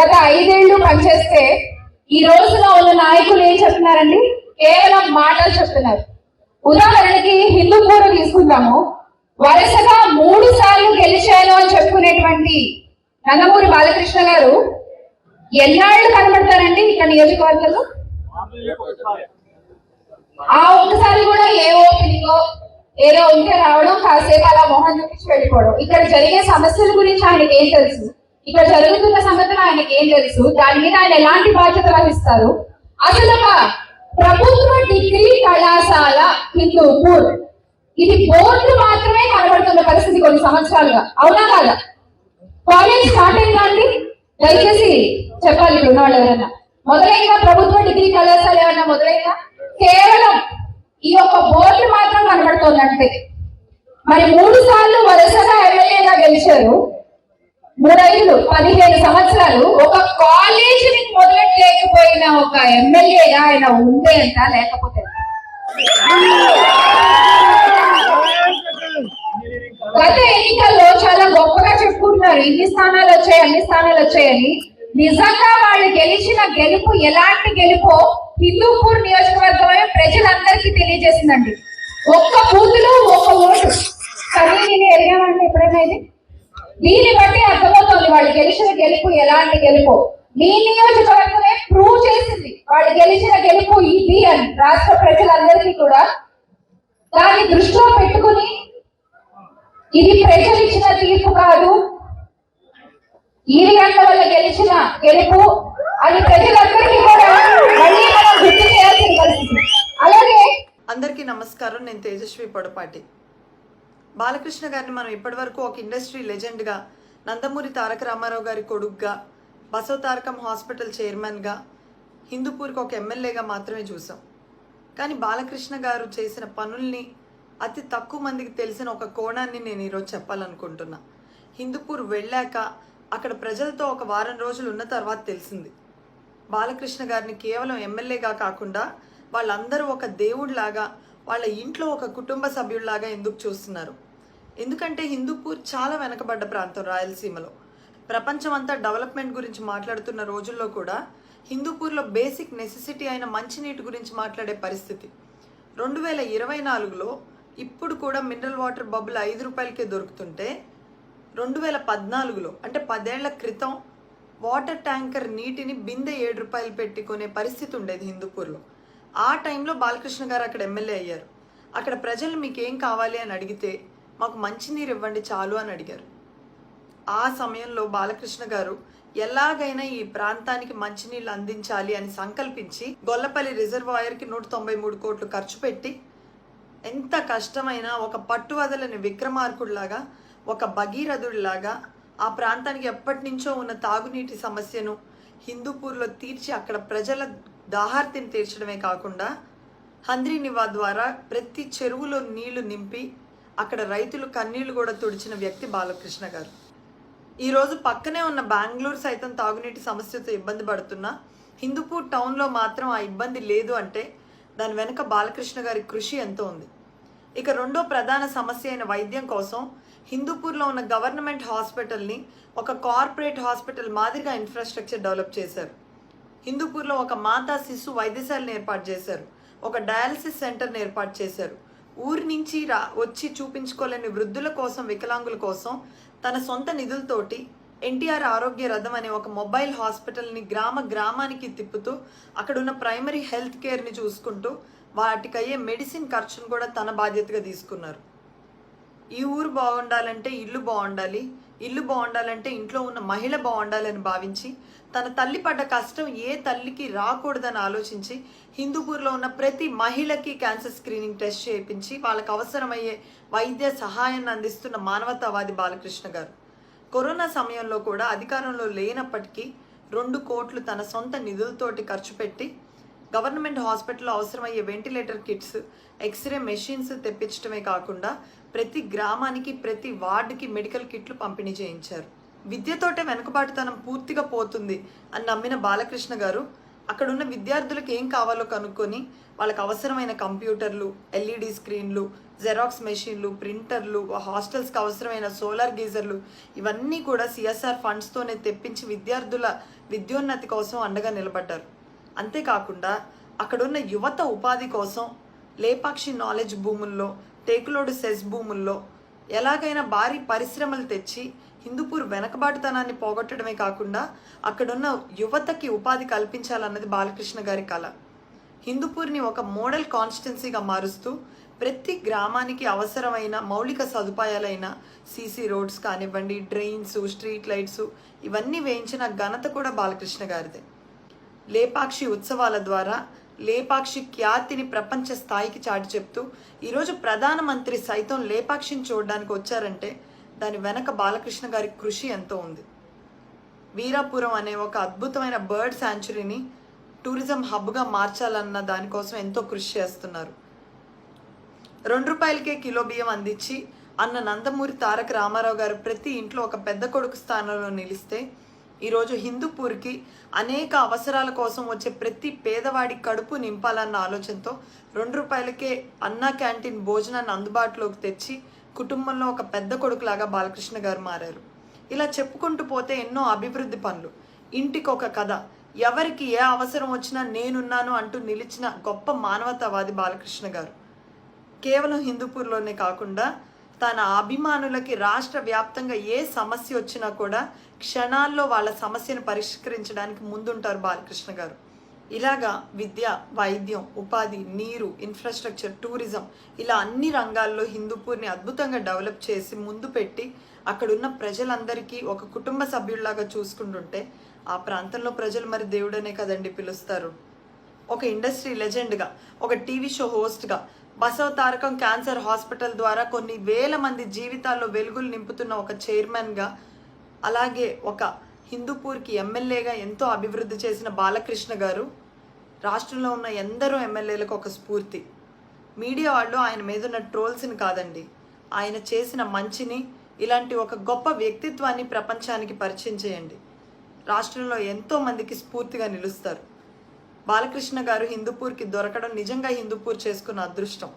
గత 5 ఏళ్ళు పనిచేస్తే ఈ రోజున ఉన్న నాయకులు ఏం చెప్తున్నారండి? కేవలం మాటలు చెప్తున్నారు. ఉదాహరణకి హిందూపూర్ తీసుకుందాము. వరుసగా 3 సార్లు గెలిచాను అని చెప్పుకునేటువంటి నందమూరి బాలకృష్ణ గారు ఎన్నాళ్ళు కనబడతారండి ఇక్కడ నియోజకవర్గంలో? ఆ ఒక్కసారి కూడా ఏ ఓపెనింగ్ ఏదో ఉంటే రావడం, కాసేపు అలా మొహం చూపించి వెళ్ళిపోవడం. ఇక్కడ జరిగే సమస్యల గురించి ఆయనకి ఏం తెలుసు? ఇక్కడ జరుగుతున్న సంగతులు ఆయనకి ఏం తెలుసు? దాని మీద ఆయన ఎలాంటి బాధ్యత వహిస్తారు? అసలు ప్రభుత్వ డిగ్రీ కళాశాల హిందూపూర్ ఇది బోర్డు మాత్రమే కనబడుతున్న పరిస్థితి కొన్ని సంవత్సరాలుగా, అవునా కాదా? కాలేజ్ స్టార్ట్ అయిందా అండి? దయచేసి చెప్పాలి ఇప్పుడు ఉన్న వాళ్ళు ఎవరన్నా. మొదలైన ప్రభుత్వ డిగ్రీ కళాశాల ఏమన్నా మొదలైనా? కేవలం ఈ యొక్క బోర్డు మాత్రం కనబడుతోందంటే. మరి 3 సార్లు వరుసగా ఎమ్మెల్యేగా గెలిచారు. 3 15 సంవత్సరాలు ఒక కాలేజీని మొదలెట్టలేకపోయిన ఒక ఎమ్మెల్యేగా ఆయన ఉండే అంట, లేకపోతే గత ఎన్నికల్లో చాలా గొప్పగా చెప్పుకుంటున్నారు, ఇన్ని స్థానాలు వచ్చాయి అన్ని స్థానాలు వచ్చాయని. నిజంగా వాళ్ళు గెలిచిన గెలుపు ఎలాంటి గెలుపో హిందూపూర్ నియోజకవర్గమే ప్రజలందరికీ తెలియజేసిందండి. ఒక్క బూతులో ఒక్క ఓటు. కానీ నేను ఎరిగామంటే ఎప్పుడైనా ఇది దీన్ని బట్టి అర్థమవుతోంది వాళ్ళు గెలిచిన గెలుపు ఎలాంటి గెలుపు. మీ నియోజకవర్గమే ప్రూవ్ చేసింది వాళ్ళు గెలిచిన గెలుపు ఇది అని రాష్ట్ర ప్రజలందరికీ కూడా. దాన్ని దృష్టిలో పెట్టుకుని ఇది ప్రజలు ఇచ్చిన తీర్పు కాదు, ఈరిగంట వల్ల గెలిచిన గెలుపు అని ప్రజలందరికీ కూడా మళ్ళీ మనం గుర్తు చేయాల్సిన పరిస్థితి. అలాగే అందరికీ నమస్కారం. నేను తేజస్వి పొడపాటి. బాలకృష్ణ గారిని మనం ఇప్పటి వరకు ఒక ఇండస్ట్రీ లెజెండ్గా, నందమూరి తారక రామారావు గారి కొడుకుగా, బసవ తారకం హాస్పిటల్ చైర్మన్గా, హిందూపూర్కి ఒక ఎమ్మెల్యేగా మాత్రమే చూసాం. కానీ బాలకృష్ణ గారు చేసిన పనుల్ని అతి తక్కువ మందికి తెలిసిన ఒక కోణాన్ని నేను ఈరోజు చెప్పాలనుకుంటున్నా. హిందూపూర్ వెళ్ళాక అక్కడ ప్రజలతో ఒక వారం రోజులు ఉన్న తర్వాత తెలిసింది బాలకృష్ణ గారిని కేవలం ఎమ్మెల్యేగా కాకుండా వాళ్ళందరూ ఒక దేవుడిలాగా, వాళ్ళ ఇంట్లో ఒక కుటుంబ సభ్యుల్లాగా ఎందుకు చూస్తున్నారు. ఎందుకంటే హిందూపూర్ చాలా వెనకబడ్డ ప్రాంతం రాయలసీమలో. ప్రపంచం అంతా డెవలప్మెంట్ గురించి మాట్లాడుతున్న రోజుల్లో కూడా హిందూపూర్లో బేసిక్ నెసెసిటీ అయిన మంచినీటి గురించి మాట్లాడే పరిస్థితి. 2024లో ఇప్పుడు కూడా మినరల్ వాటర్ బబుల్ 5 రూపాయలకే దొరుకుతుంటే 2014లో అంటే 10 ఏళ్ల క్రితం వాటర్ ట్యాంకర్ నీటిని బిందె 7 రూపాయలు పెట్టుకునే పరిస్థితి ఉండేది హిందూపూర్లో. ఆ టైంలో బాలకృష్ణ గారు అక్కడ ఎమ్మెల్యే అయ్యారు. అక్కడ ప్రజలు మీకేం కావాలి అని అడిగితే మాకు మంచినీరు ఇవ్వండి చాలు అని అడిగారు. ఆ సమయంలో బాలకృష్ణ గారు ఎలాగైనా ఈ ప్రాంతానికి మంచినీళ్ళు అందించాలి అని సంకల్పించి గొల్లపల్లి రిజర్వాయర్కి 193 కోట్లు ఖర్చు పెట్టి, ఎంత కష్టమైనా ఒక పట్టువదలని విక్రమార్కుడిలాగా, ఒక భగీరథుడిలాగా ఆ ప్రాంతానికి ఎప్పటి నుంచో ఉన్న తాగునీటి సమస్యను హిందూపూర్లో తీర్చి అక్కడ ప్రజల దాహార్తిని తీర్చడమే కాకుండా హంద్రీ నివా ద్వారా ప్రతి చెరువులో నీళ్లు నింపి అక్కడ రైతులు కన్నీళ్లు కూడా తుడిచిన వ్యక్తి బాలకృష్ణ గారు. ఈరోజు పక్కనే ఉన్న బెంగళూరు సైతం తాగునీటి సమస్యతో ఇబ్బంది పడుతున్నా హిందూపూర్ టౌన్లో మాత్రం ఆ ఇబ్బంది లేదు అంటే దాని వెనుక బాలకృష్ణ గారి కృషి ఎంతో ఉంది. ఇక రెండో ప్రధాన సమస్య అయిన వైద్యం కోసం హిందూపూర్లో ఉన్న గవర్నమెంట్ హాస్పిటల్ని ఒక కార్పొరేట్ హాస్పిటల్ మాదిరిగా ఇన్ఫ్రాస్ట్రక్చర్ డెవలప్ చేశారు. హిందూపూర్లో ఒక మాతా శిశు వైద్యశాలను ఏర్పాటు చేశారు. ఒక డయాలసిస్ సెంటర్ని ఏర్పాటు చేశారు. ఊరి నుంచి వచ్చి చూపించుకోలేని వృద్ధుల కోసం, వికలాంగుల కోసం తన సొంత నిధులతోటి ఎన్టీఆర్ ఆరోగ్య రథం అనే ఒక మొబైల్ హాస్పిటల్ని గ్రామానికి తిప్పుతూ అక్కడున్న ప్రైమరీ హెల్త్ కేర్ని చూసుకుంటూ వాటికయ్యే మెడిసిన్ ఖర్చును కూడా తన బాధ్యతగా తీసుకున్నారు. ఈ ఊరు బాగుండాలంటే ఇల్లు బాగుండాలి, ఇల్లు బాగుండాలంటే ఇంట్లో ఉన్న మహిళ బాగుండాలని భావించి తన తల్లి పడ్డ కష్టం ఏ తల్లికి రాకూడదని ఆలోచించి హిందూపూర్లో ఉన్న ప్రతి మహిళకి క్యాన్సర్ స్క్రీనింగ్ టెస్ట్ చేయించి వాళ్ళకు అవసరమయ్యే వైద్య సహాయాన్ని అందిస్తున్న మానవతావాది బాలకృష్ణ గారు. కరోనా సమయంలో కూడా అధికారంలో లేనప్పటికీ 2 కోట్లు తన సొంత నిధులతోటి ఖర్చు పెట్టి గవర్నమెంట్ హాస్పిటల్లో అవసరమయ్యే వెంటిలేటర్ కిట్స్, ఎక్స్రే మెషిన్స్ తెప్పించడమే కాకుండా ప్రతి గ్రామానికి, ప్రతి వార్డుకి మెడికల్ కిట్లు పంపిణీ చేయించారు. విద్యతోటే వెనుకబాటుతనం పూర్తిగా పోతుంది అని నమ్మిన బాలకృష్ణ గారు అక్కడున్న విద్యార్థులకు ఏం కావాలో కనుక్కొని వాళ్ళకి అవసరమైన కంప్యూటర్లు, ఎల్ఈడి స్క్రీన్లు, జెరాక్స్ మెషిన్లు, ప్రింటర్లు, హాస్టల్స్కి అవసరమైన సోలార్ గీజర్లు ఇవన్నీ కూడా సిఎస్ఆర్ ఫండ్స్తోనే తెప్పించి విద్యార్థుల విద్యోన్నతి కోసం అండగా నిలబడ్డారు. అంతేకాకుండా అక్కడున్న యువత ఉపాధి కోసం లేపాక్షి నాలెడ్జ్ భూముల్లో, టేకులోడు సెస్ భూముల్లో ఎలాగైనా భారీ పరిశ్రమలు తెచ్చి హిందూపూర్ వెనకబాటుతనాన్ని పోగొట్టడమే కాకుండా అక్కడున్న యువతకి ఉపాధి కల్పించాలన్నది బాలకృష్ణ గారి కళ. హిందూపూర్ని ఒక మోడల్ కాన్స్టిట్యున్సీగా మారుస్తూ ప్రతి గ్రామానికి అవసరమైన మౌలిక సదుపాయాలైన సీసీ రోడ్స్ కానివ్వండి, డ్రైన్స్, స్ట్రీట్ లైట్స్ ఇవన్నీ వేయించిన ఘనత కూడా బాలకృష్ణ గారిదే. లేపాక్షి ఉత్సవాల ద్వారా లేపాక్షి ఖ్యాతిని ప్రపంచ స్థాయికి చాటి చెప్తూ ఈరోజు ప్రధానమంత్రి సైతం లేపాక్షిని చూడడానికి వచ్చారంటే దాని వెనక బాలకృష్ణ గారి కృషి ఎంతో ఉంది. వీరాపురం అనే ఒక అద్భుతమైన బర్డ్ శాంచురీని టూరిజం హబ్గా మార్చాలన్న దానికోసం ఎంతో కృషి చేస్తున్నారు. 2 రూపాయలకే కిలో బియ్యం అందించి అన్న నందమూరి తారక రామారావు గారు ప్రతి ఇంట్లో ఒక పెద్ద కొడుకు స్థానంలో నిలిస్తే ఈరోజు హిందూపూర్కి అనేక అవసరాల కోసం వచ్చే ప్రతి పేదవాడి కడుపు నింపాలన్న ఆలోచనతో 2 రూపాయలకే అన్నా క్యాంటీన్ భోజనాన్ని అందుబాటులోకి తెచ్చి కుటుంబంలో ఒక పెద్ద కొడుకులాగా బాలకృష్ణ గారు మారారు. ఇలా చెప్పుకుంటూ పోతే ఎన్నో అభివృద్ధి పనులు, ఇంటికి ఒక కథ, ఎవరికి ఏ అవసరం వచ్చినా నేనున్నాను అంటూ నిలిచిన గొప్ప మానవతావాది బాలకృష్ణ గారు. కేవలం హిందూపూర్లోనే కాకుండా తన అభిమానులకి రాష్ట్ర వ్యాప్తంగా ఏ సమస్య వచ్చినా కూడా క్షణాల్లో వాళ్ళ సమస్యను పరిష్కరించడానికి ముందుంటారు బాలకృష్ణ గారు. ఇలాగా విద్య, వైద్యం, ఉపాధి, నీరు, ఇన్ఫ్రాస్ట్రక్చర్, టూరిజం ఇలా అన్ని రంగాల్లో హిందూపూర్ని అద్భుతంగా డెవలప్ చేసి ముందు పెట్టి అక్కడున్న ప్రజలందరికీ ఒక కుటుంబ సభ్యుల్లాగా చూసుకుంటుంటే ఆ ప్రాంతంలో ప్రజలు మరి దేవుడనే కదండి పిలుస్తారు. ఒక ఇండస్ట్రీ లెజెండ్గా, ఒక టీవీ షో హోస్ట్గా, బసవ తారకం క్యాన్సర్ హాస్పిటల్ ద్వారా కొన్ని వేల మంది జీవితాల్లో వెలుగులు నింపుతున్న ఒక చైర్మన్గా, అలాగే ఒక హిందూపూర్కి ఎమ్మెల్యేగా ఎంతో అభివృద్ధి చేసిన బాలకృష్ణ గారు రాష్ట్రంలో ఉన్న ఎందరో ఎమ్మెల్యేలకు ఒక స్ఫూర్తి. మీడియా వాళ్ళు ఆయన మీద ఉన్న ట్రోల్స్ని కాదండి, ఆయన చేసిన మంచిని, ఇలాంటి ఒక గొప్ప వ్యక్తిత్వాన్ని ప్రపంచానికి పరిచయం చేయండి. రాష్ట్రంలో ఎంతో మందికి స్ఫూర్తిగా నిలుస్తారు. బాలకృష్ణ గారు హిందూపూర్కి దొరకడం నిజంగా హిందూపూర్ చేసుకున్న అదృష్టం.